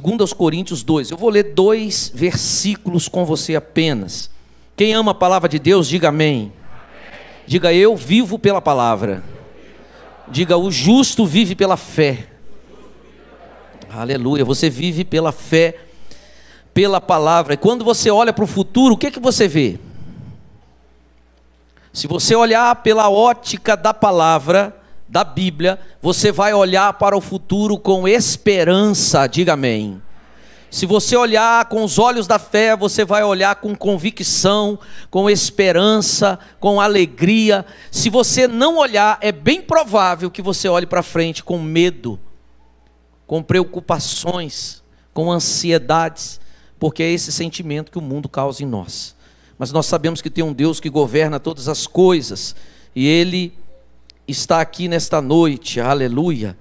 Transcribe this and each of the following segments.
2 Coríntios 2. Eu vou ler 2 versículos com você apenas. Quem ama a palavra de Deus, diga amém. Diga, eu vivo pela palavra. Diga, o justo vive pela fé. Aleluia, você vive pela fé, pela palavra. E quando você olha para o futuro, o que você vê? Se você olhar pela ótica da palavra, da Bíblia, você vai olhar para o futuro com esperança, diga amém. Se você olhar com os olhos da fé, você vai olhar com convicção, com esperança, com alegria. Se você não olhar, é bem provável que você olhe para frente com medo, com preocupações, com ansiedades, porque é esse sentimento que o mundo causa em nós. Mas nós sabemos que tem um Deus que governa todas as coisas, e Ele está aqui nesta noite, aleluia,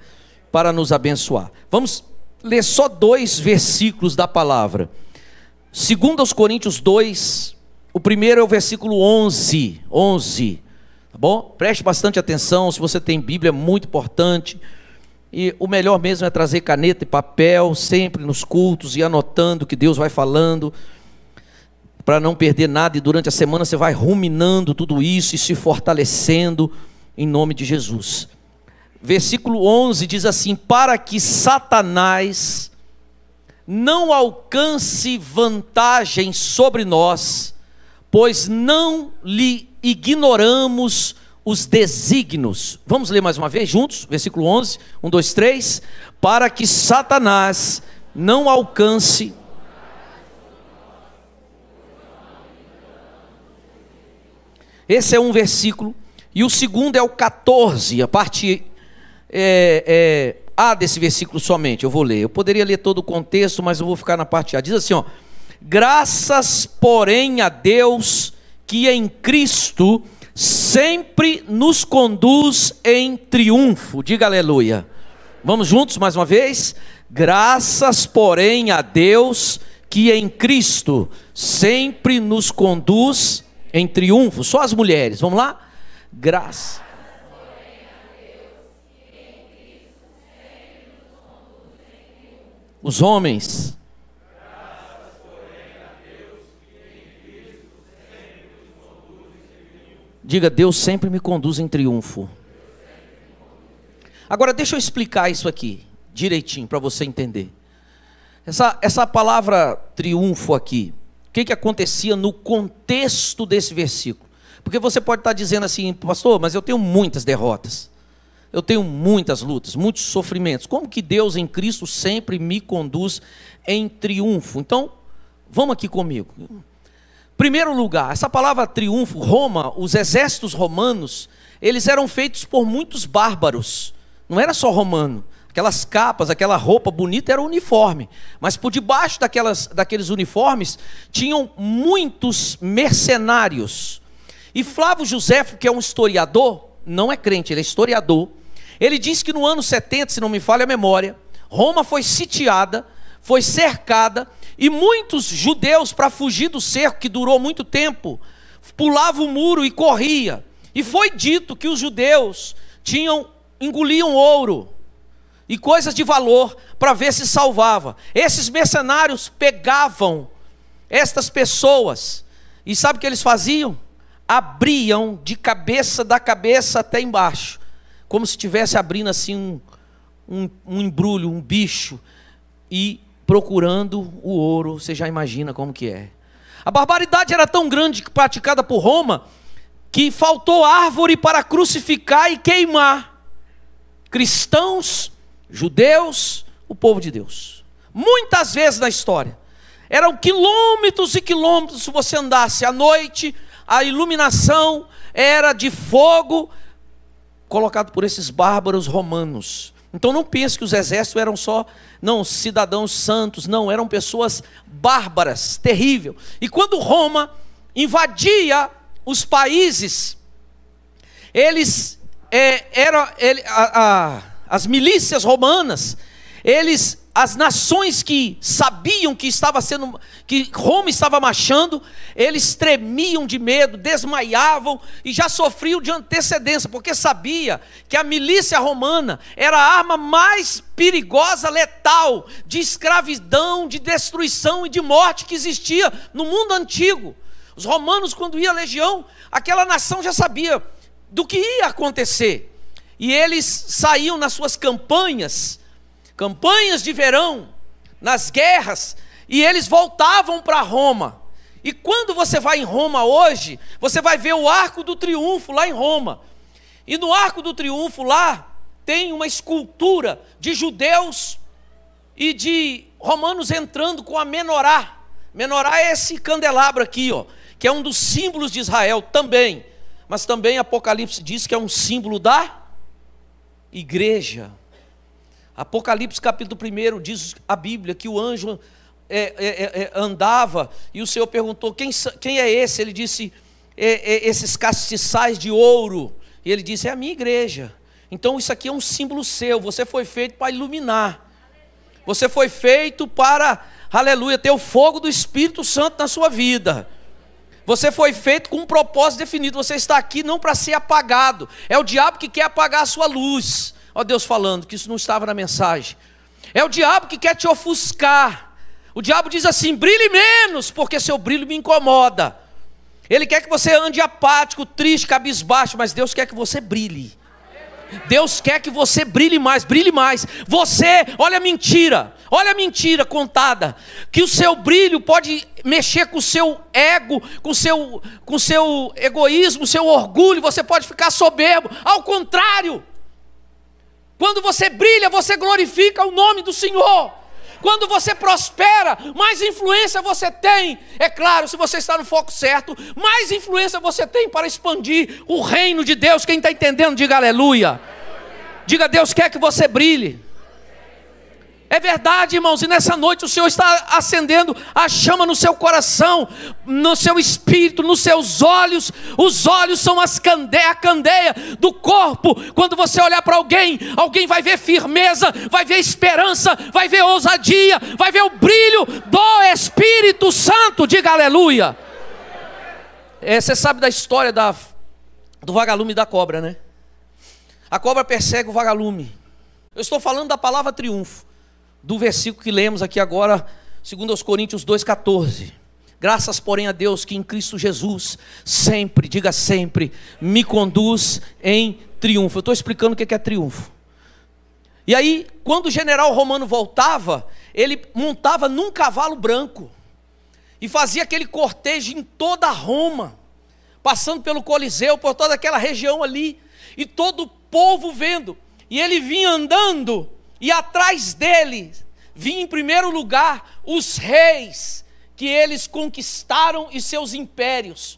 para nos abençoar. Vamos ler só 2 versículos da palavra. 2 Coríntios 2, o primeiro é o versículo 11, tá bom? Preste bastante atenção, se você tem Bíblia, é muito importante, e o melhor mesmo é trazer caneta e papel, sempre nos cultos, e anotando o que Deus vai falando, para não perder nada, e durante a semana você vai ruminando tudo isso, e se fortalecendo, em nome de Jesus. Versículo 11 diz assim: para que Satanás não alcance vantagem sobre nós, pois não lhe ignoramos os desígnios. Vamos ler mais uma vez juntos, versículo 11, 1, 2, 3. Para que Satanás não alcance. Esse é um versículo. E o segundo é o 14, a parte A desse versículo somente, eu vou ler. Eu poderia ler todo o contexto, mas eu vou ficar na parte A. Diz assim, ó: graças, porém, a Deus, que em Cristo sempre nos conduz em triunfo. Diga aleluia. Vamos juntos mais uma vez? Graças, porém, a Deus, que em Cristo sempre nos conduz em triunfo. Só as mulheres, vamos lá? Graças, porém, a Deus, que em Cristo sempre nos conduz em triunfo. Os homens. Graças, porém, a Deus, que em Cristo sempre nos conduz em triunfo. Diga, Deus sempre me conduz em triunfo. Agora deixa eu explicar isso aqui direitinho para você entender. Essa palavra triunfo aqui, o que acontecia no contexto desse versículo? Porque você pode estar dizendo assim, pastor, mas eu tenho muitas derrotas, eu tenho muitas lutas, muitos sofrimentos. Como que Deus em Cristo sempre me conduz em triunfo? Então, vamos aqui comigo. Primeiro lugar, essa palavra triunfo, Roma, os exércitos romanos, eles eram feitos por muitos bárbaros, não era só romano. Aquelas capas, aquela roupa bonita era o uniforme, mas por debaixo daqueles uniformes tinham muitos mercenários. E Flávio Joséfo, que é um historiador, não é crente, ele é historiador, ele diz que no ano 70, se não me falha a memória, Roma foi sitiada, foi cercada, e muitos judeus, para fugir do cerco, que durou muito tempo, pulavam o muro e corria. E foi dito que os judeus engoliam ouro e coisas de valor para ver se salvava. Esses mercenários pegavam estas pessoas, e sabe o que eles faziam? Abriam da cabeça até embaixo, como se estivesse abrindo assim um embrulho, um bicho, e procurando o ouro. Você já imagina como que é. A barbaridade era tão grande, praticada por Roma, que faltou árvore para crucificar e queimar cristãos, judeus, o povo de Deus. Muitas vezes na história, eram quilômetros e quilômetros. Se você andasse à noite, a iluminação era de fogo colocado por esses bárbaros romanos. Então não pense que os exércitos eram só cidadãos santos, não, eram pessoas bárbaras, terrível. E quando Roma invadia os países, as milícias romanas, as nações que sabiam que Roma estava marchando, eles tremiam de medo, desmaiavam e já sofriam de antecedência, porque sabia que a milícia romana era a arma mais perigosa, letal, de escravidão, de destruição e de morte que existia no mundo antigo. Os romanos, quando ia a legião, aquela nação já sabia do que ia acontecer, e eles saíam nas suas campanhas de verão, nas guerras, e eles voltavam para Roma. E quando você vai em Roma hoje, você vai ver o Arco do Triunfo lá em Roma, e no Arco do Triunfo lá, tem uma escultura de judeus e de romanos entrando com a menorá. Menorá é esse candelabro aqui, ó, que é um dos símbolos de Israel também, mas também Apocalipse diz que é um símbolo da igreja. Apocalipse capítulo 1 diz a Bíblia que o anjo andava, e o Senhor perguntou, quem é esse? Ele disse, esses castiçais de ouro, e ele disse, é a minha igreja. Então isso aqui é um símbolo seu, você foi feito para iluminar, você foi feito para, aleluia, ter o fogo do Espírito Santo na sua vida. Você foi feito com um propósito definido, você está aqui não para ser apagado, é o diabo que quer apagar a sua luz. Ó Deus falando, que isso não estava na mensagem. É o diabo que quer te ofuscar. O diabo diz assim, brilhe menos, porque seu brilho me incomoda. Ele quer que você ande apático, triste, cabisbaixo, mas Deus quer que você brilhe. Deus quer que você brilhe mais, brilhe mais. Você, olha a mentira contada, que o seu brilho pode mexer com o seu ego, com o seu egoísmo, seu orgulho, você pode ficar soberbo. Ao contrário, quando você brilha, você glorifica o nome do Senhor. Quando você prospera, mais influência você tem. É claro, se você está no foco certo, mais influência você tem para expandir o reino de Deus. Quem está entendendo, diga aleluia. Diga, Deus quer que você brilhe. É verdade, irmãos, e nessa noite o Senhor está acendendo a chama no seu coração, no seu espírito, nos seus olhos. Os olhos são a candeia do corpo. Quando você olhar para alguém vai ver firmeza, vai ver esperança, vai ver ousadia, vai ver o brilho do Espírito Santo. Diga aleluia. Você sabe da história do vagalume e da cobra, né? A cobra persegue o vagalume. Eu estou falando da palavra triunfo, do versículo que lemos aqui agora, 2 Coríntios 2,14. Graças, porém, a Deus que em Cristo Jesus sempre, diga sempre, me conduz em triunfo. Eu estou explicando o que é triunfo. E aí, quando o general romano voltava, ele montava num cavalo branco e fazia aquele cortejo em toda Roma, passando pelo Coliseu, por toda aquela região ali, e todo o povo vendo. E ele vinha andando, e atrás dele, vinha em primeiro lugar os reis que eles conquistaram e seus impérios.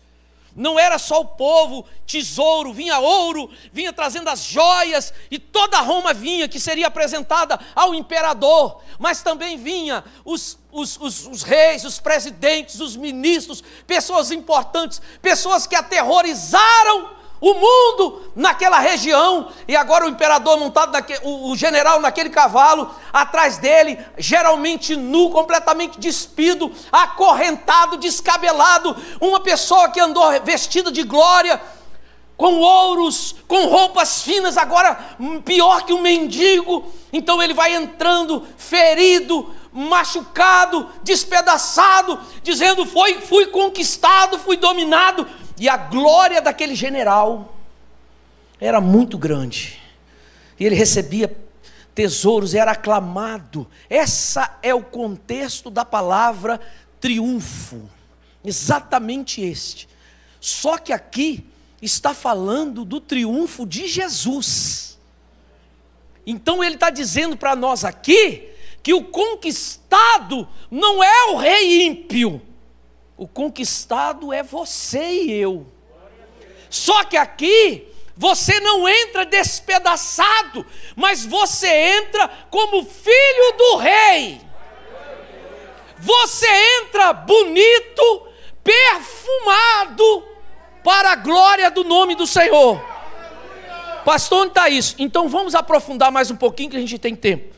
Não era só o povo, tesouro, vinha ouro, vinha trazendo as joias, e toda Roma vinha, que seria apresentada ao imperador, mas também vinha os reis, os presidentes, os ministros, pessoas importantes, pessoas que aterrorizaram o mundo naquela região. E agora o imperador montado, o general naquele cavalo, atrás dele, geralmente nu, completamente despido, acorrentado, descabelado, uma pessoa que andou vestida de glória, com ouros, com roupas finas, agora pior que um mendigo. Então ele vai entrando ferido, machucado, despedaçado, dizendo, fui conquistado, fui dominado. E a glória daquele general era muito grande, e ele recebia tesouros, era aclamado. Esse é o contexto da palavra triunfo, exatamente este. Só que aqui está falando do triunfo de Jesus. Então ele está dizendo para nós aqui, que o conquistado não é o rei ímpio, o conquistado é você e eu. Só que aqui você não entra despedaçado, mas você entra como filho do rei. Você entra bonito, perfumado, para a glória do nome do Senhor. Pastor, onde está isso? Então vamos aprofundar mais um pouquinho, que a gente tem tempo.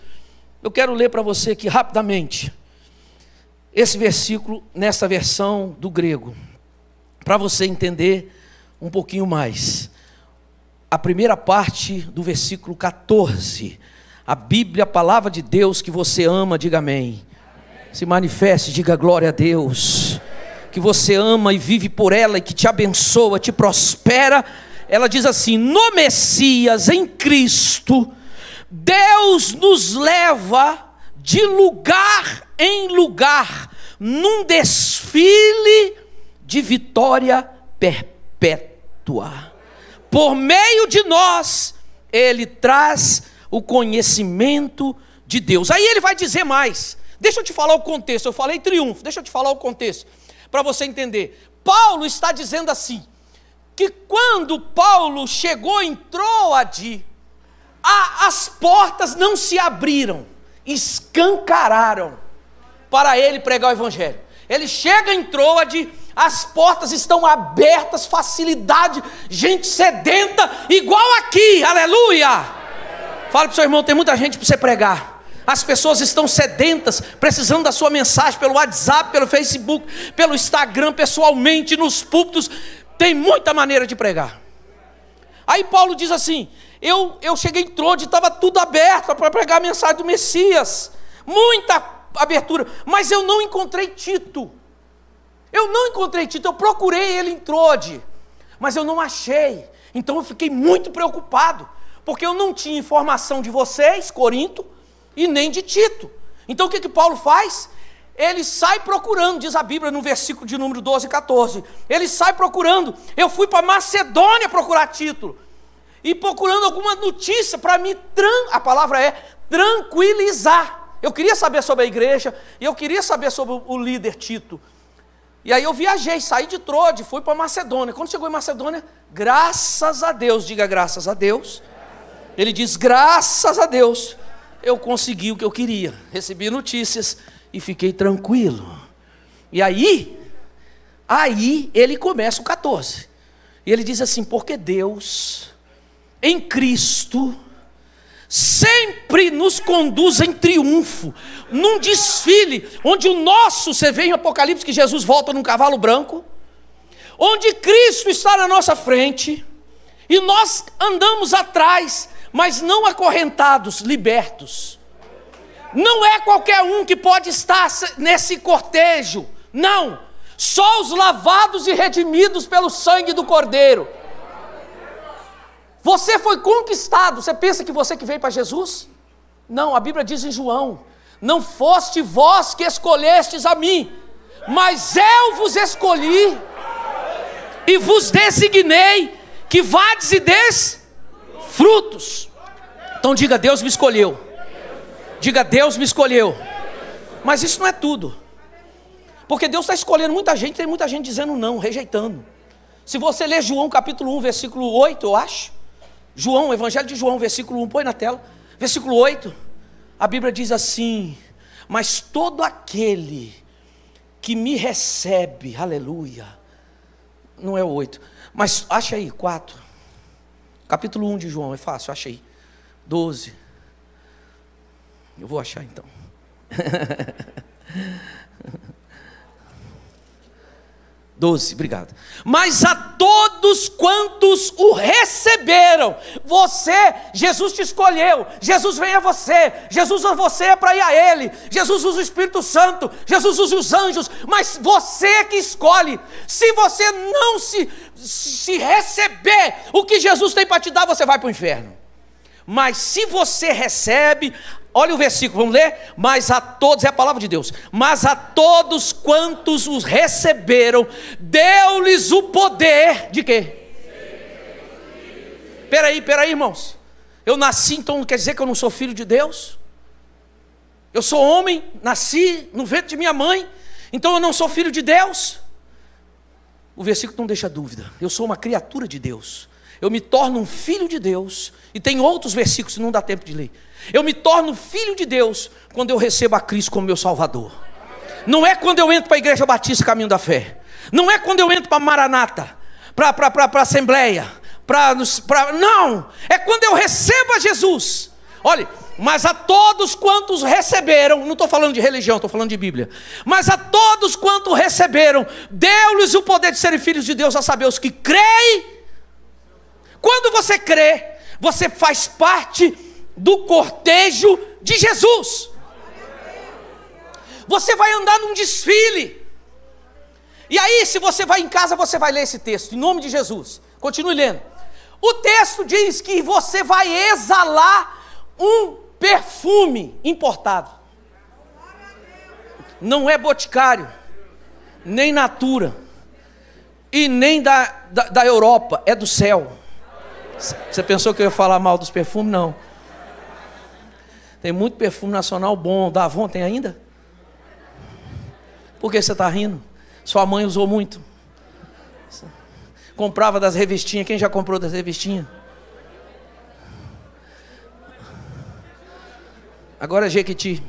Eu quero ler para você aqui rapidamente esse versículo nessa versão do grego, para você entender um pouquinho mais. A primeira parte do versículo 14. A Bíblia, a palavra de Deus que você ama, diga amém. Se manifeste, diga glória a Deus. Que você ama e vive por ela e que te abençoa, te prospera. Ela diz assim: no Messias, em Cristo, Deus nos leva de lugar em lugar, num desfile de vitória perpétua. Por meio de nós, Ele traz o conhecimento de Deus. Aí ele vai dizer mais. Deixa eu te falar o contexto. Eu falei triunfo, deixa eu te falar o contexto, para você entender. Paulo está dizendo assim, que quando Paulo chegou em Troade, as portas não se abriram, escancararam para ele pregar o evangelho. Ele chega em Troade, as portas estão abertas, facilidade, gente sedenta, igual aqui, aleluia. Fala para o seu irmão, tem muita gente para você pregar. As pessoas estão sedentas, precisando da sua mensagem pelo WhatsApp, pelo Facebook, pelo Instagram, pessoalmente, nos púlpitos. Tem muita maneira de pregar. Aí Paulo diz assim, eu cheguei em Troade, estava tudo aberto para pregar a mensagem do Messias. Muita abertura, mas eu não encontrei Tito. Eu procurei ele em Troade, mas eu não achei. Então eu fiquei muito preocupado, porque eu não tinha informação de vocês, Corinto, e nem de Tito. Então o que Paulo faz? Ele sai procurando, diz a Bíblia no versículo de número 12 e 14. Ele sai procurando. Eu fui para Macedônia procurar Tito, e procurando alguma notícia para me, a palavra é tranquilizar. Eu queria saber sobre a igreja, e eu queria saber sobre o líder Tito. E aí eu viajei, saí de Troade, fui para Macedônia. Quando chegou em Macedônia, graças a Deus, diga graças a Deus. Ele diz, graças a Deus, eu consegui o que eu queria. Recebi notícias e fiquei tranquilo. E aí ele começa o 14. E ele diz assim, porque Deus, em Cristo, sempre nos conduz em triunfo, num desfile, onde o nosso, você vê em Apocalipse que Jesus volta num cavalo branco, onde Cristo está na nossa frente, e nós andamos atrás, mas não acorrentados, libertos. Não é qualquer um que pode estar nesse cortejo, não, só os lavados e redimidos pelo sangue do Cordeiro. Você foi conquistado. Você pensa que você que veio para Jesus? Não, a Bíblia diz em João, não foste vós que escolhestes a mim, mas eu vos escolhi e vos designei que vades e des frutos. Então diga, Deus me escolheu. Diga, Deus me escolheu. Mas isso não é tudo, porque Deus está escolhendo muita gente. Tem muita gente dizendo não, rejeitando. Se você ler João capítulo 1, versículo 8, eu acho, João, Evangelho de João, versículo 1, põe na tela, versículo 8, a Bíblia diz assim, mas todo aquele que me recebe, aleluia, não é o 8, mas acha aí, 4, capítulo 1 de João, é fácil, acha aí, 12, eu vou achar então, 12, obrigado. Mas a todos quantos o receberam, Jesus te escolheu, Jesus vem a você, Jesus usa você para ir a Ele, Jesus usa o Espírito Santo, Jesus usa os anjos, mas você é que escolhe. Se você não se receber o que Jesus tem para te dar, você vai para o inferno. Mas se você recebe, olha o versículo, vamos ler? Mas a todos, é a palavra de Deus, mas a todos quantos os receberam, deu-lhes o poder, de quê? Peraí, irmãos, eu nasci, então não quer dizer que eu não sou filho de Deus? Eu sou homem, nasci no ventre de minha mãe, então eu não sou filho de Deus? O versículo não deixa dúvida, eu sou uma criatura de Deus. Eu me torno um filho de Deus, e tem outros versículos que não dá tempo de ler. Eu me torno filho de Deus quando eu recebo a Cristo como meu Salvador. Não é quando eu entro para a Igreja Batista Caminho da Fé, não é quando eu entro para Maranata, para a Assembleia, não, é quando eu recebo a Jesus. Olha, Mas a todos quantos receberam, não estou falando de religião, estou falando de Bíblia. Mas a todos quantos receberam, deu-lhes o poder de serem filhos de Deus, a saber, os que creem. Quando você crê, você faz parte do cortejo de Jesus. Você vai andar num desfile. E aí, se você vai em casa, você vai ler esse texto, em nome de Jesus. Continue lendo. O texto diz que você vai exalar um perfume importado. Não é Boticário, nem Natura, e nem da Europa, é do céu. Você pensou que eu ia falar mal dos perfumes? Não. Tem muito perfume nacional bom. Da Avon tem ainda? Por que você está rindo? Sua mãe usou muito. Comprava das revistinhas. Quem já comprou das revistinhas? Agora é Jequiti.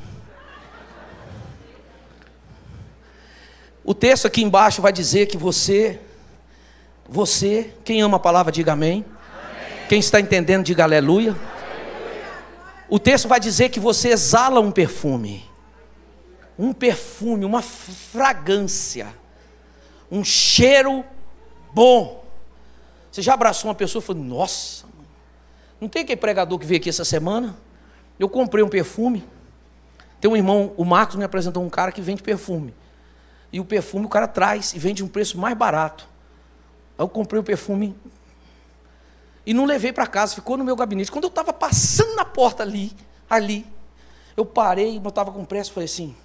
O texto aqui embaixo vai dizer que você, quem ama a palavra, diga amém. Quem está entendendo, diga aleluia. O texto vai dizer que você exala um perfume, uma fragrância, um cheiro bom. Você já abraçou uma pessoa e falou: nossa, não tem aquele pregador que veio aqui essa semana? Eu comprei um perfume. Tem um irmão, o Marcos, me apresentou um cara que vende perfume. E o perfume o cara traz e vende um preço mais barato. Aí eu comprei o perfume e não levei para casa, ficou no meu gabinete. Quando eu estava passando na porta ali, eu parei, eu estava com pressa e falei assim: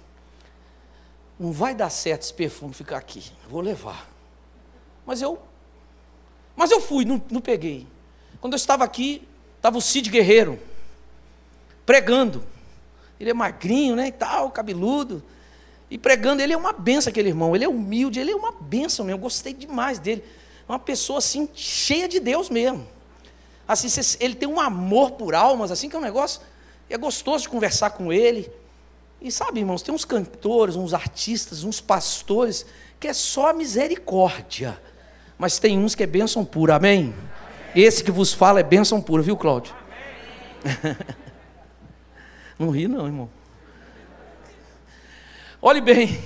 não vai dar certo esse perfume ficar aqui, vou levar. Mas eu fui, não peguei. Quando eu estava aqui, estava o Cid Guerreiro, pregando. Ele é magrinho, né, e tal, cabeludo. E pregando, ele é uma benção, aquele irmão. Ele é humilde, ele é uma benção mesmo. Eu gostei demais dele. Uma pessoa assim, cheia de Deus mesmo. Assim, ele tem um amor por almas, assim, que é um negócio. É gostoso de conversar com ele. E sabe, irmãos, tem uns cantores, uns artistas, uns pastores, que é só misericórdia. Mas tem uns que é bênção pura, amém? Esse que vos fala é bênção pura, viu, Cláudio? Não ri não, irmão. Olhe bem.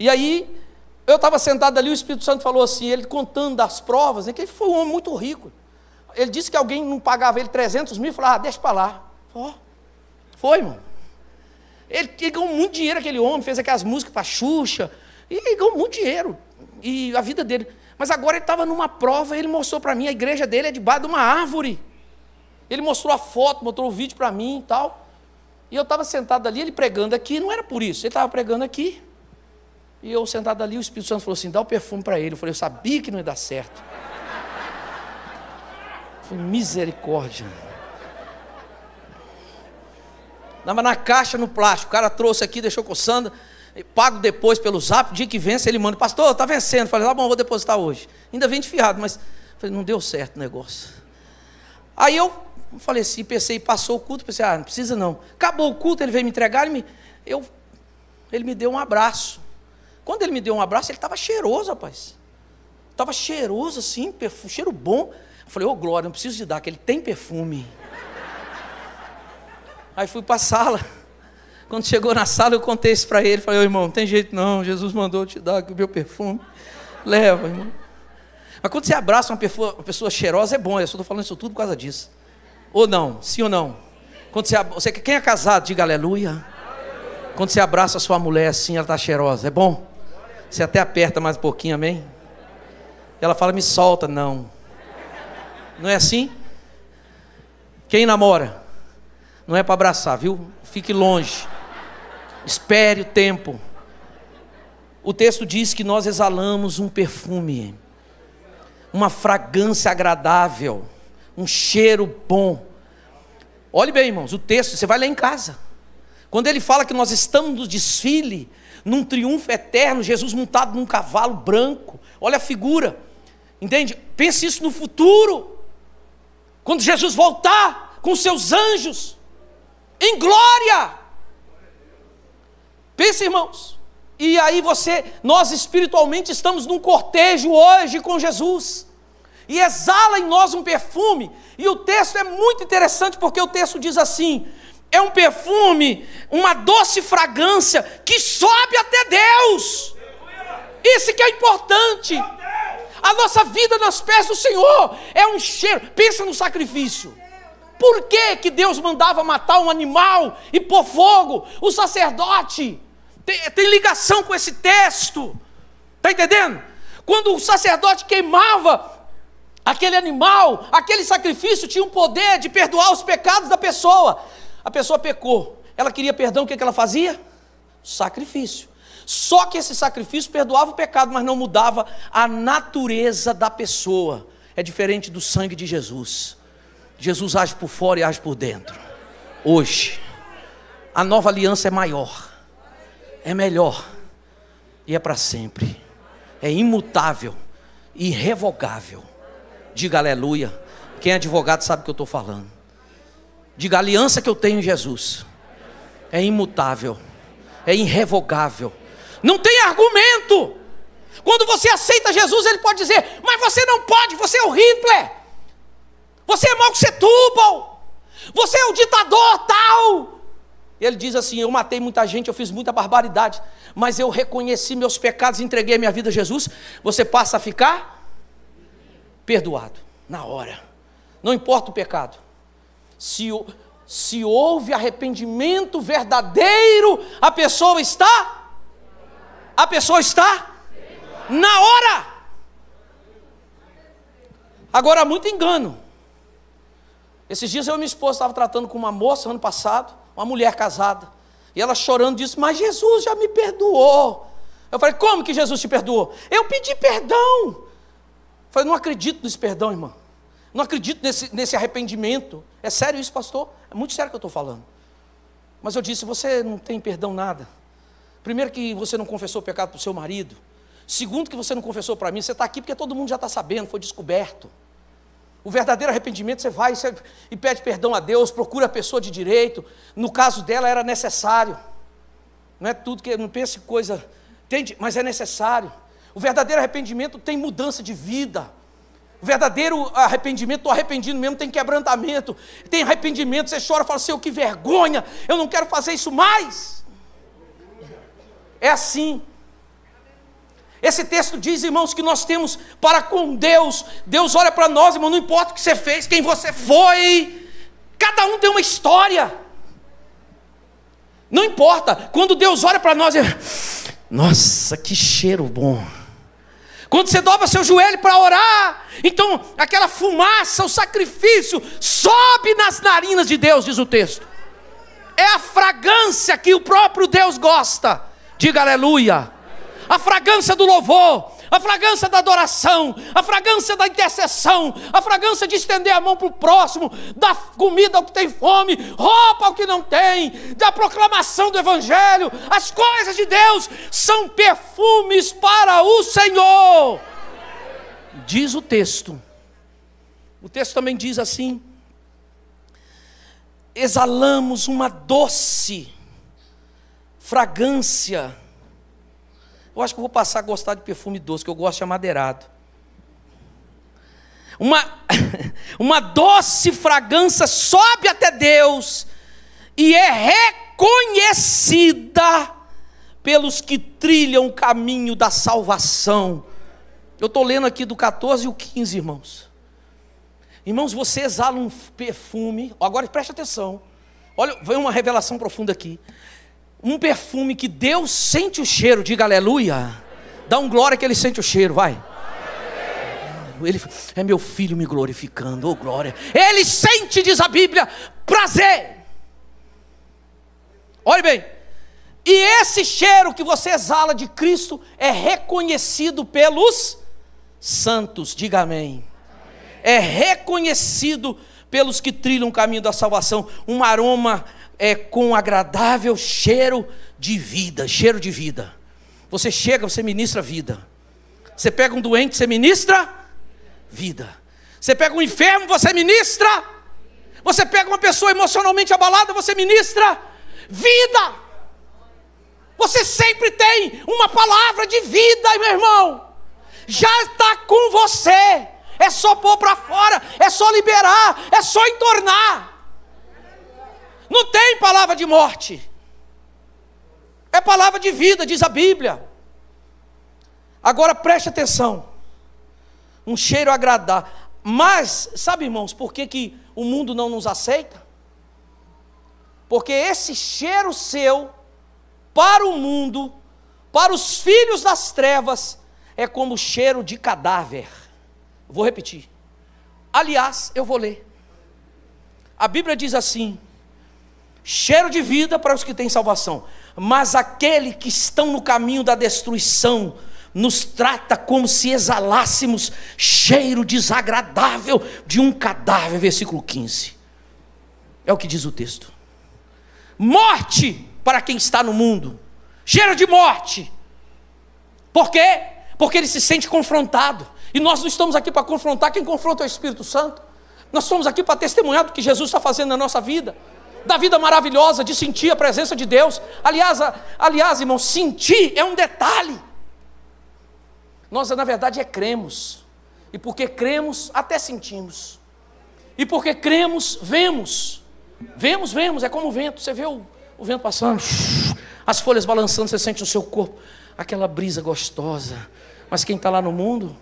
E aí, eu estava sentado ali, o Espírito Santo falou assim, ele contando das provas, né, que ele foi um homem muito rico. Ele disse que alguém não pagava ele 300 mil, falou: deixa para lá. Foi, irmão. Ele ganhou muito dinheiro, aquele homem, fez aquelas músicas para Xuxa, e ele ganhou muito dinheiro, e a vida dele. Mas agora ele estava numa prova, ele mostrou para mim, a igreja dele é debaixo de uma árvore. Ele mostrou a foto, mostrou o vídeo para mim e tal. E eu estava sentado ali, ele pregando aqui, não era por isso, ele estava pregando aqui. E eu sentado ali, o Espírito Santo falou assim: dá o perfume para ele. Eu falei: eu sabia que não ia dar certo. Eu falei: misericórdia. Estava na caixa, no plástico, o cara trouxe aqui, deixou coçando, pago depois pelo Zap, dia que vence ele manda: pastor, está vencendo. Eu falei: tá bom, vou depositar hoje. Ainda vem de fiado, mas falei, não deu certo o negócio. Aí eu falei assim, pensei, passou o culto, pensei: não precisa não. Acabou o culto, ele veio me entregar, ele me deu um abraço. Quando ele me deu um abraço, ele estava cheiroso, rapaz. Estava cheiroso assim, perfume, cheiro bom. Eu falei: ô glória, não preciso de dar, que ele tem perfume. Aí fui para a sala. Quando chegou na sala, eu contei isso para ele. Falei: ô irmão, não tem jeito não, Jesus mandou te dar o meu perfume. Leva, irmão. Mas quando você abraça uma pessoa cheirosa, é bom. Eu só estou falando isso tudo por causa disso. Ou não? Sim ou não? Quando quem é casado, diga aleluia. Quando você abraça a sua mulher assim, ela está cheirosa, é bom? Você até aperta mais um pouquinho, amém? Ela fala: me solta. Não. Não é assim? Quem namora? Não é para abraçar, viu? Fique longe. Espere o tempo. O texto diz que nós exalamos um perfume, uma fragrância agradável, um cheiro bom. Olhe bem, irmãos, o texto, você vai ler em casa. Quando ele fala que nós estamos no desfile, num triunfo eterno, Jesus montado num cavalo branco, olha a figura, entende? Pense isso no futuro, quando Jesus voltar com seus anjos, em glória. Pense, irmãos, e aí nós espiritualmente estamos num cortejo hoje com Jesus, e exala em nós um perfume, e o texto é muito interessante, porque o texto diz assim: é um perfume, uma doce fragrância que sobe até Deus. Isso que é importante. A nossa vida nos pés do Senhor é um cheiro. Pensa no sacrifício. Por que que Deus mandava matar um animal e pôr fogo? O sacerdote tem ligação com esse texto. Está entendendo? Quando o sacerdote queimava aquele animal, aquele sacrifício tinha um poder de perdoar os pecados da pessoa. A pessoa pecou, ela queria perdão, o que ela fazia? Sacrifício. Só que esse sacrifício perdoava o pecado, mas não mudava a natureza da pessoa. É diferente do sangue de Jesus. Jesus age por fora e age por dentro. Hoje, a nova aliança é maior, é melhor e é para sempre. É imutável, irrevogável. Diga aleluia. Quem é advogado sabe o que eu estou falando. Diga: a aliança que eu tenho em Jesus é imutável, é irrevogável. Não tem argumento. Quando você aceita Jesus, ele pode dizer: mas você não pode, você é o Hitler, você é Mao Tse Tung, você é o ditador tal. Ele diz assim: eu matei muita gente, eu fiz muita barbaridade, mas eu reconheci meus pecados e entreguei a minha vida a Jesus. Você passa a ficar perdoado na hora. Não importa o pecado. Se houve arrependimento verdadeiro, a pessoa está na hora. Agora, muito engano. Esses dias eu e minha esposa estava tratando com uma moça ano passado, uma mulher casada, e ela chorando disse: mas Jesus já me perdoou. Eu falei: como que Jesus te perdoou? Eu pedi perdão. Eu falei: não acredito nesse perdão, irmã. Não acredito nesse arrependimento. É sério isso, pastor? É muito sério o que eu estou falando. Mas eu disse: você não tem perdão nada. Primeiro, que você não confessou o pecado para o seu marido. Segundo, que você não confessou para mim. Você está aqui porque todo mundo já está sabendo, foi descoberto. O verdadeiro arrependimento, você vai e pede perdão a Deus, procura a pessoa de direito. No caso dela era necessário. Não é tudo que, não pense coisa, entende? Mas é necessário. O verdadeiro arrependimento tem mudança de vida. O verdadeiro arrependimento, estou arrependido mesmo, tem quebrantamento. Tem arrependimento, você chora e fala: Senhor, que vergonha, eu não quero fazer isso mais. É assim. Esse texto diz, irmãos, que nós temos para com Deus. Deus olha para nós, irmão, não importa o que você fez, quem você foi. Cada um tem uma história. Não importa. Quando Deus olha para nós, nossa, que cheiro bom. Quando você dobra seu joelho para orar, então aquela fumaça, o sacrifício, sobe nas narinas de Deus, diz o texto. É a fragrância que o próprio Deus gosta. Diga aleluia. A fragrância do louvor, a fragrância da adoração, a fragrância da intercessão, a fragrância de estender a mão para o próximo, da comida ao que tem fome, roupa ao que não tem, da proclamação do evangelho. As coisas de Deus são perfumes para o Senhor. Diz o texto. O texto também diz assim: exalamos uma doce fragrância. Eu acho que eu vou passar a gostar de perfume doce, que eu gosto de amadeirado. Uma doce fragrância sobe até Deus e é reconhecida pelos que trilham o caminho da salvação. Eu estou lendo aqui do 14 e o 15, irmãos. Irmãos, você exala um perfume. Agora preste atenção. Olha, vem uma revelação profunda aqui. Um perfume que Deus sente o cheiro. Diga aleluia. Dá um glória que ele sente o cheiro, vai. Ele é meu filho me glorificando, oh glória. Ele sente, diz a Bíblia, prazer. Olha bem. E esse cheiro que você exala de Cristo é reconhecido pelos santos. Diga amém. É reconhecido pelos que trilham o caminho da salvação. Um aroma com agradável cheiro de vida. Cheiro de vida. Você chega, você ministra vida. Você pega um doente, você ministra vida. Você pega um enfermo, você ministra. Você pega uma pessoa emocionalmente abalada, você ministra vida. Você sempre tem uma palavra de vida, meu irmão. Já está com você. É só pôr para fora, é só liberar, é só entornar. Não tem palavra de morte. É palavra de vida, diz a Bíblia. Agora preste atenção. Um cheiro agradável. Mas, sabe, irmãos, por que o mundo não nos aceita? Porque esse cheiro seu, para o mundo, para os filhos das trevas, é como cheiro de cadáver. Vou repetir. Aliás, eu vou ler. A Bíblia diz assim: cheiro de vida para os que têm salvação, mas aquele que estão no caminho da destruição, nos trata como se exalássemos cheiro desagradável de um cadáver. Versículo 15. É o que diz o texto. Morte para quem está no mundo. Cheiro de morte. Por quê? Porque ele se sente confrontado. E nós não estamos aqui para confrontar. Quem confronta é o Espírito Santo. Nós estamos aqui para testemunhar do que Jesus está fazendo na nossa vida. Da vida maravilhosa de sentir a presença de Deus. Aliás, irmão, sentir é um detalhe. Nós, na verdade, cremos. E porque cremos, até sentimos. E porque cremos, vemos. Vemos, é como o vento. Você vê o vento passando, as folhas balançando, você sente no seu corpo aquela brisa gostosa. Mas quem está lá no mundo,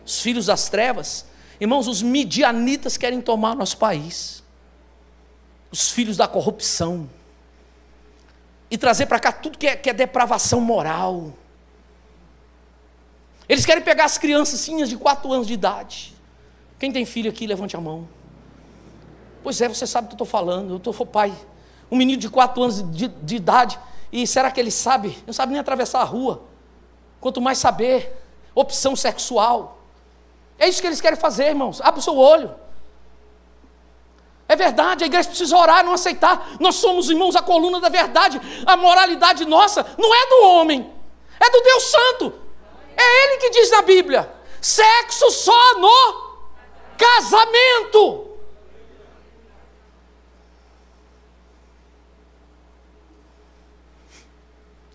os filhos das trevas, irmãos, os midianitas querem tomar nosso país. Os filhos da corrupção. E trazer para cá tudo que é depravação moral. Eles querem pegar as crianças de 4 anos de idade. Quem tem filho aqui, levante a mão. Pois é, você sabe do que eu estou falando. Eu sou pai. Um menino de 4 anos de idade. E será que ele sabe? Não sabe nem atravessar a rua. Quanto mais saber. Opção sexual. É isso que eles querem fazer, irmãos. Abre o seu olho. É verdade, a igreja precisa orar, não aceitar. Nós somos, irmãos, a coluna da verdade. A moralidade nossa não é do homem. É do Deus Santo. É Ele que diz na Bíblia: sexo só no casamento.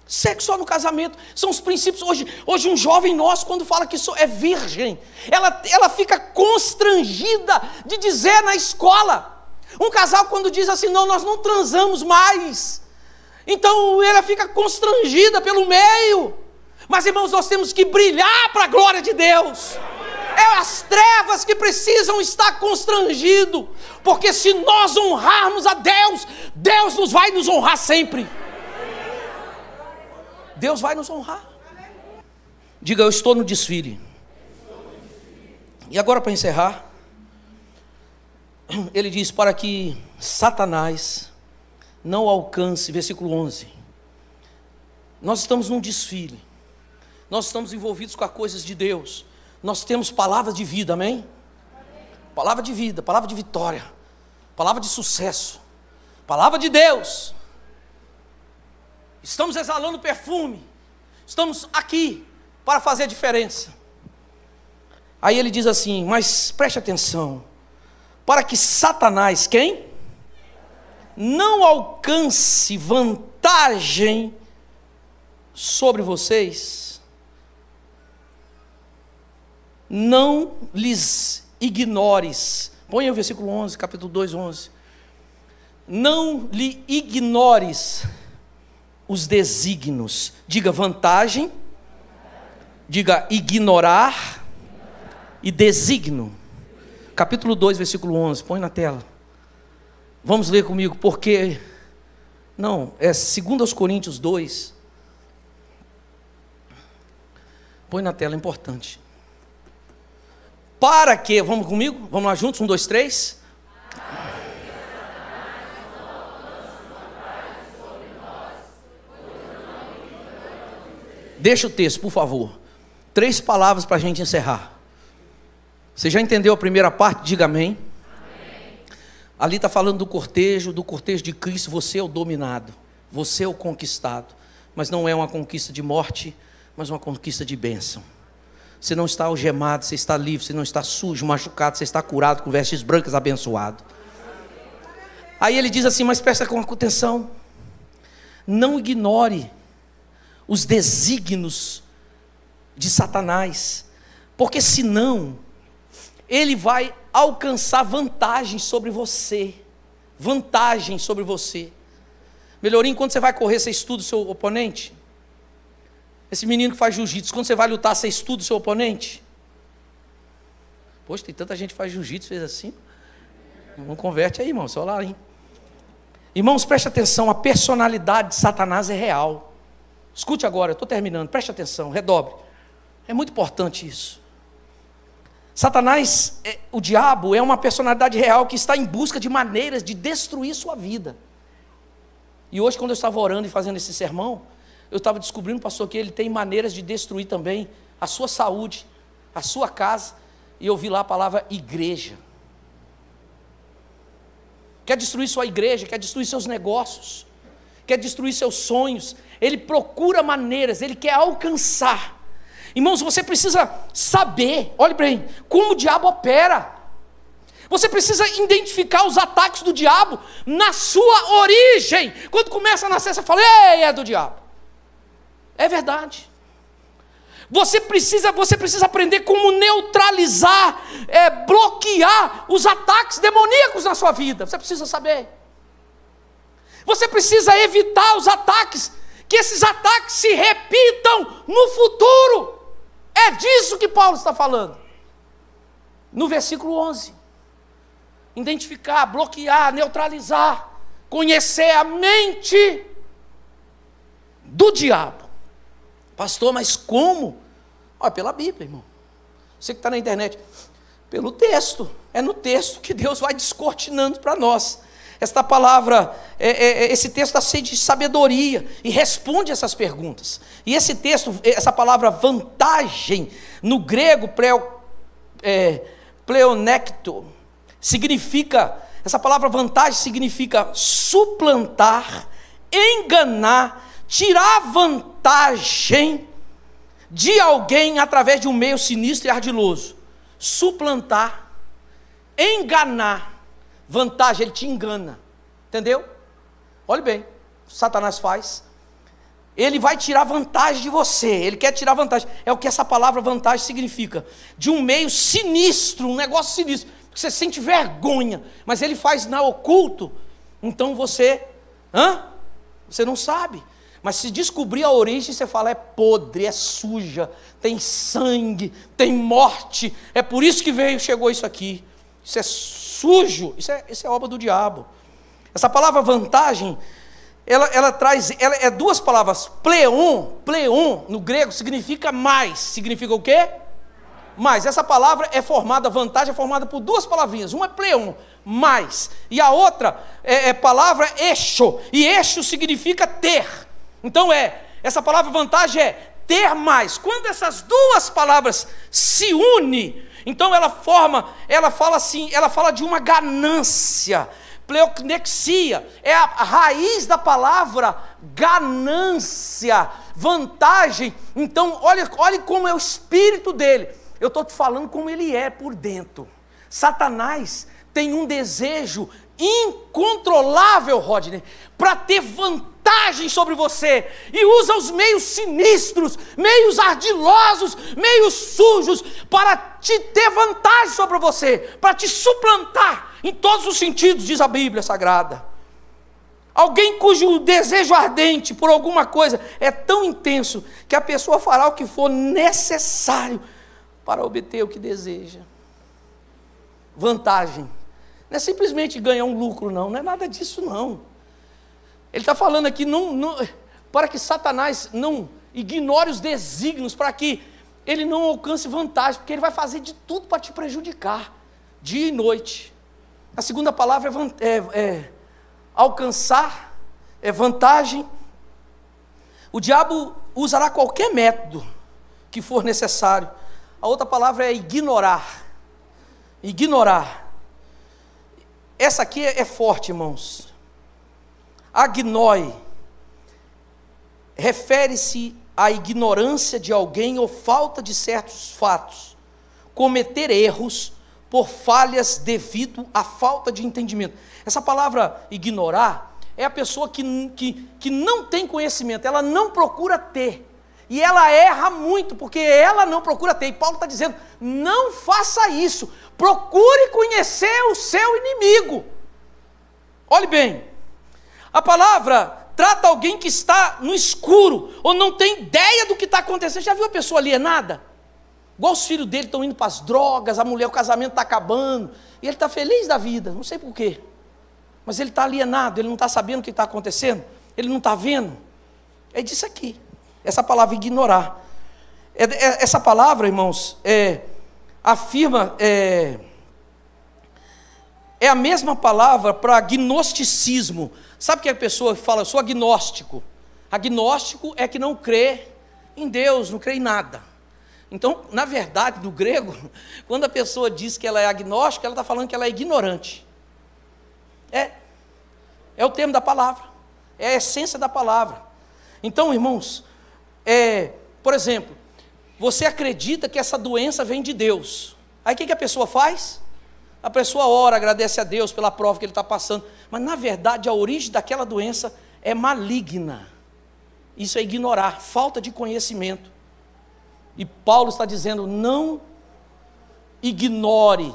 Sexo só no casamento. São os princípios. Hoje um jovem nosso, quando fala que é virgem, ela fica constrangida de dizer na escola. Um casal quando diz assim: não, nós não transamos mais. Então ela fica constrangida pelo meio. Mas, irmãos, nós temos que brilhar para a glória de Deus. É as trevas que precisam estar constrangidos. Porque se nós honrarmos a Deus, Deus vai nos honrar sempre. Deus vai nos honrar. Diga: eu estou no desfile. E agora, para encerrar, ele diz: para que Satanás não alcance, versículo 11. Nós estamos num desfile. Nós estamos envolvidos com as coisas de Deus. Nós temos palavras de vida, amém? Palavra de vida, palavra de vitória, palavra de sucesso, palavra de Deus. Estamos exalando perfume. Estamos aqui para fazer a diferença. Aí ele diz assim: mas preste atenção. Para que Satanás, quem? Não alcance vantagem sobre vocês, não lhes ignores. Põe o versículo 11, capítulo 2, 11. Não lhe ignores os desígnios. Diga vantagem, diga ignorar e desígnio. Capítulo 2, versículo 11, põe na tela. Vamos ler comigo, porque... Não, é 2 Coríntios 2. Põe na tela, é importante. Para que, vamos comigo? Vamos lá juntos, 1, 2, 3. Deixa o texto, por favor. 3 palavras para a gente encerrar. Você já entendeu a primeira parte? Diga amém. Amém. Ali está falando do cortejo de Cristo. Você é o dominado, você é o conquistado. Mas não é uma conquista de morte, mas uma conquista de bênção. Você não está algemado, você está livre, você não está sujo, machucado, você está curado, com vestes brancas, abençoado. Aí ele diz assim: mas presta com atenção, não ignore os desígnios de Satanás, porque senão ele vai alcançar vantagem sobre você. vantagem sobre você. Melhorinho, quando você vai correr, você estuda o seu oponente? Esse menino que faz jiu-jitsu, quando você vai lutar, você estuda o seu oponente? Poxa, tem tanta gente que faz jiu-jitsu, fez assim. Não converte aí, irmão, só lá, hein? Irmãos, preste atenção, a personalidade de Satanás é real. Escute agora, eu estou terminando, preste atenção, redobre. É muito importante isso. Satanás, o diabo, é uma personalidade real que está em busca de maneiras de destruir sua vida. E hoje, quando eu estava orando e fazendo esse sermão, eu estava descobrindo, pastor, que ele tem maneiras de destruir também a sua saúde, a sua casa, e eu vi lá a palavra igreja. Quer destruir sua igreja, quer destruir seus negócios, quer destruir seus sonhos, ele procura maneiras, ele quer alcançar. Irmãos, você precisa saber, olhe bem, como o diabo opera. Você precisa identificar os ataques do diabo na sua origem. Quando começa a nascer, você fala, ei, é do diabo. É verdade. Você precisa aprender como neutralizar, bloquear os ataques demoníacos na sua vida. Você precisa saber. Você precisa evitar os ataques, que esses ataques se repitam no futuro. É disso que Paulo está falando. No versículo 11. Identificar, bloquear, neutralizar, conhecer a mente do diabo. Pastor, mas como? Olha, pela Bíblia, irmão. Você que está na internet. Pelo texto. É no texto que Deus vai descortinando para nós. Esta palavra, esse texto está cheio de sabedoria e responde essas perguntas. E esse texto, essa palavra vantagem, no grego, pleonecto, significa, essa palavra vantagem significa suplantar, enganar, tirar vantagem de alguém através de um meio sinistro e ardiloso. Suplantar, enganar, vantagem, ele te engana, entendeu? Olhe bem, Satanás faz, ele vai tirar vantagem de você, ele quer tirar vantagem, é o que essa palavra vantagem significa, de um meio sinistro, um negócio sinistro, que você sente vergonha, mas ele faz na oculto, então você não sabe, mas se descobrir a origem, você fala, é podre, é suja, tem sangue, tem morte, é por isso que chegou isso aqui, isso é sujo, isso é obra do diabo. Essa palavra vantagem, ela traz, é duas palavras, pleon, no grego, significa mais, significa o quê? Mais. Essa palavra vantagem é formada por duas palavrinhas, uma é pleon, mais, e a outra palavra eixo, e eixo significa ter. Então essa palavra vantagem é ter mais. Quando essas duas palavras se unem, então ela fala de uma ganância, pleonexia, é a raiz da palavra ganância, vantagem. Então olhe como é o espírito dele, eu estou te falando como ele é por dentro. Satanás tem um desejo incontrolável, Rodney, para ter vantagem sobre você, e usa os meios sinistros, meios ardilosos, meios sujos, para te ter vantagem sobre você, para te suplantar, em todos os sentidos, diz a Bíblia Sagrada. Alguém cujo desejo ardente por alguma coisa é tão intenso, que a pessoa fará o que for necessário, para obter o que deseja. Vantagem. Não é simplesmente ganhar um lucro, não é nada disso, não. Ele está falando aqui, para que Satanás não ignore os desígnios, para que ele não alcance vantagem, porque ele vai fazer de tudo para te prejudicar, dia e noite. A segunda palavra é alcançar, é vantagem. O diabo usará qualquer método que for necessário. A outra palavra é ignorar. Ignorar. Essa aqui é forte, irmãos. Agnói refere-se à ignorância de alguém ou falta de certos fatos, cometer erros por falhas devido à falta de entendimento. Essa palavra ignorar é a pessoa que não tem conhecimento, ela não procura ter, e ela erra muito, porque ela não procura ter, e Paulo está dizendo, não faça isso, procure conhecer o seu inimigo. Olhe bem, a palavra trata alguém que está no escuro, ou não tem ideia do que está acontecendo. Já viu a pessoa alienada? Igual os filhos dele estão indo para as drogas, a mulher, o casamento está acabando, e ele está feliz da vida, não sei porquê. Mas ele está alienado, ele não está sabendo o que está acontecendo, ele não está vendo. É disso aqui, essa palavra ignorar. Essa palavra, irmãos, afirma, é a mesma palavra para gnosticismo. Sabe que a pessoa fala, eu sou agnóstico. Agnóstico é que não crê em Deus, não crê em nada. Então, na verdade, no grego, quando a pessoa diz que ela é agnóstica, ela está falando que ela é ignorante. É o termo da palavra, é a essência da palavra. Então, irmãos, por exemplo, você acredita que essa doença vem de Deus. Aí o que a pessoa faz? A pessoa ora, agradece a Deus pela prova que ele está passando. Mas na verdade a origem daquela doença é maligna. Isso é ignorar, falta de conhecimento. E Paulo está dizendo, não ignore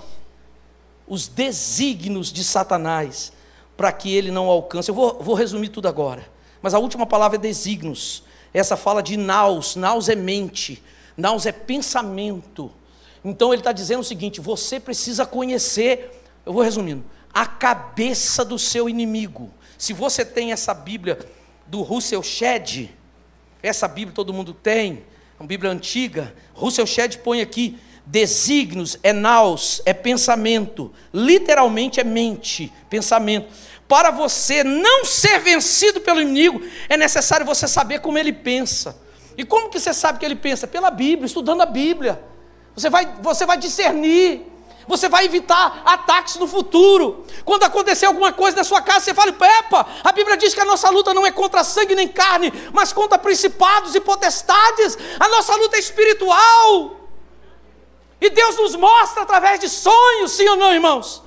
os desígnios de Satanás, para que ele não alcance. Eu vou resumir tudo agora. Mas a última palavra é desígnios. Essa fala de naus é mente, naus é pensamento. Então ele está dizendo o seguinte, você precisa conhecer, eu vou resumindo, a cabeça do seu inimigo. Se você tem essa Bíblia do Russell Shedd, essa Bíblia todo mundo tem, é uma Bíblia antiga, Russell Shedd põe aqui, desígnios, é naus, é pensamento, literalmente é mente, pensamento. Para você não ser vencido pelo inimigo, é necessário você saber como ele pensa. E como que você sabe que ele pensa? Pela Bíblia, estudando a Bíblia. Você vai discernir, você vai evitar ataques no futuro. Quando acontecer alguma coisa na sua casa, você fala, epa, a Bíblia diz que a nossa luta não é contra sangue nem carne, mas contra principados e potestades. A nossa luta é espiritual. E Deus nos mostra através de sonhos, sim ou não, irmãos?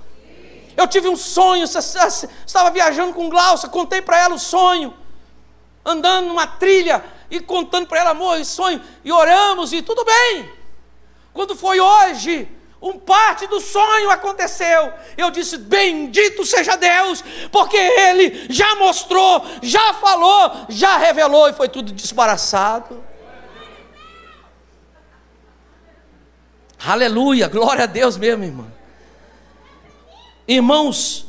Eu tive um sonho, estava viajando com Glaucia, contei para ela o sonho, andando numa trilha, e contando para ela, amor, esse sonho, e oramos, e tudo bem. Quando foi hoje, parte do sonho aconteceu, eu disse, bendito seja Deus, porque Ele já mostrou, já falou, já revelou, e foi tudo desembaraçado. Aleluia, glória a Deus mesmo, irmão. Irmãos,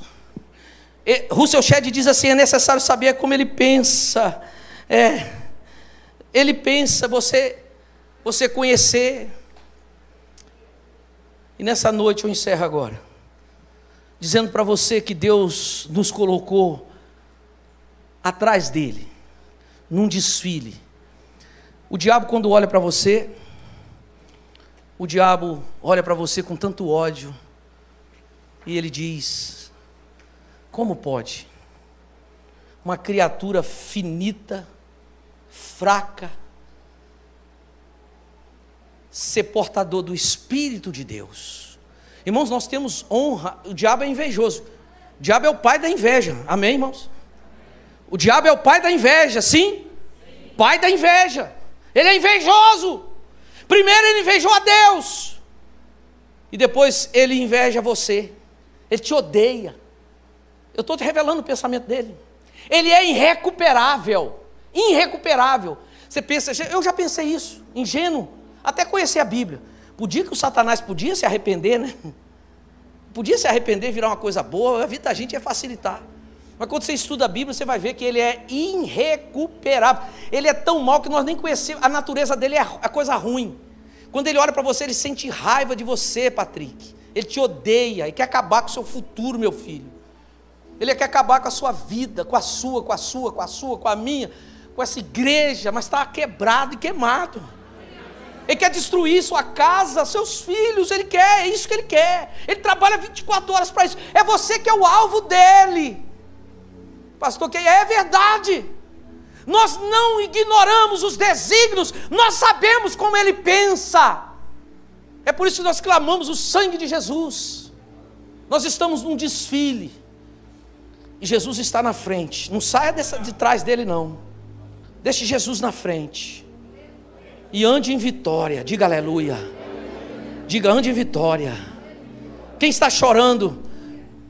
Russell Shedd diz assim, é necessário saber como ele pensa. Ele pensa, você conhecer. E nessa noite eu encerro agora, dizendo para você que Deus nos colocou atrás dele, num desfile. O diabo, quando olha para você, o diabo olha para você com tanto ódio, e ele diz, como pode uma criatura finita, fraca, ser portador do Espírito de Deus? Irmãos, nós temos honra. O diabo é invejoso, o diabo é o pai da inveja, amém, irmãos? O diabo é o pai da inveja, sim? Pai da inveja, ele é invejoso. Primeiro ele invejou a Deus, e depois ele inveja você, ele te odeia. Eu estou te revelando o pensamento dele. Ele é irrecuperável, irrecuperável. Você pensa, eu já pensei isso, ingênuo, até conhecer a Bíblia. Podia que o Satanás podia se arrepender, né? Podia se arrepender e virar uma coisa boa, a vida da gente ia facilitar. Mas quando você estuda a Bíblia, você vai ver que ele é irrecuperável. Ele é tão mau que nós nem conhecemos, a natureza dele é a coisa ruim. Quando ele olha para você, ele sente raiva de você, Patrick. Ele te odeia, ele quer acabar com o seu futuro, meu filho. Ele quer acabar com a sua vida, com a minha, com essa igreja, mas está quebrado e queimado. Ele quer destruir sua casa, seus filhos, ele quer, é isso que ele quer. Ele trabalha 24 horas para isso. É você que é o alvo dele. Pastor, que é verdade. Nós não ignoramos os desígnios, nós sabemos como ele pensa. É por isso que nós clamamos o sangue de Jesus. Nós estamos num desfile, e Jesus está na frente. Não saia de trás dele não. Deixe Jesus na frente, e ande em vitória. Diga aleluia. Diga, ande em vitória. Quem está chorando,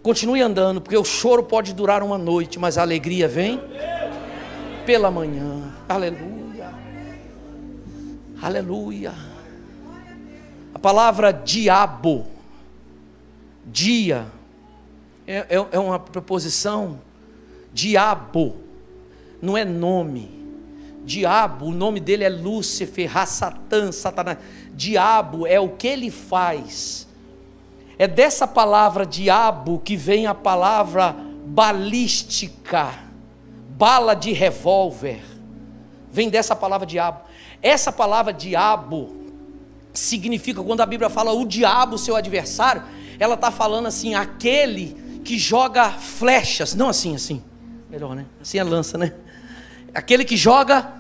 Continue andando, porque o choro pode durar uma noite, mas a alegria vem pela manhã. Aleluia. Aleluia. A palavra diabo, dia, é uma preposição. Diabo não é nome. Diabo, o nome dele é Lúcifer, Satã, Satanás. Diabo é o que ele faz. É dessa palavra diabo que vem a palavra balística, bala de revólver. Vem dessa palavra diabo. Essa palavra diabo significa, quando a Bíblia fala o diabo, seu adversário, ela está falando assim, aquele que joga flechas, não assim, melhor, né? Assim é lança, né? Aquele que joga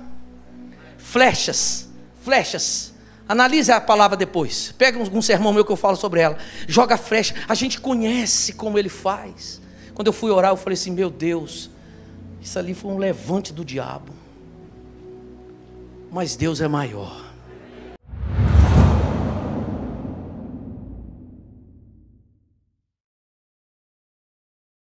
flechas. Analise a palavra depois. Pega um sermão meu que eu falo sobre ela. Joga flecha. A gente conhece como ele faz. Quando eu fui orar, eu falei assim, meu Deus, isso ali foi um levante do diabo. Mas Deus é maior.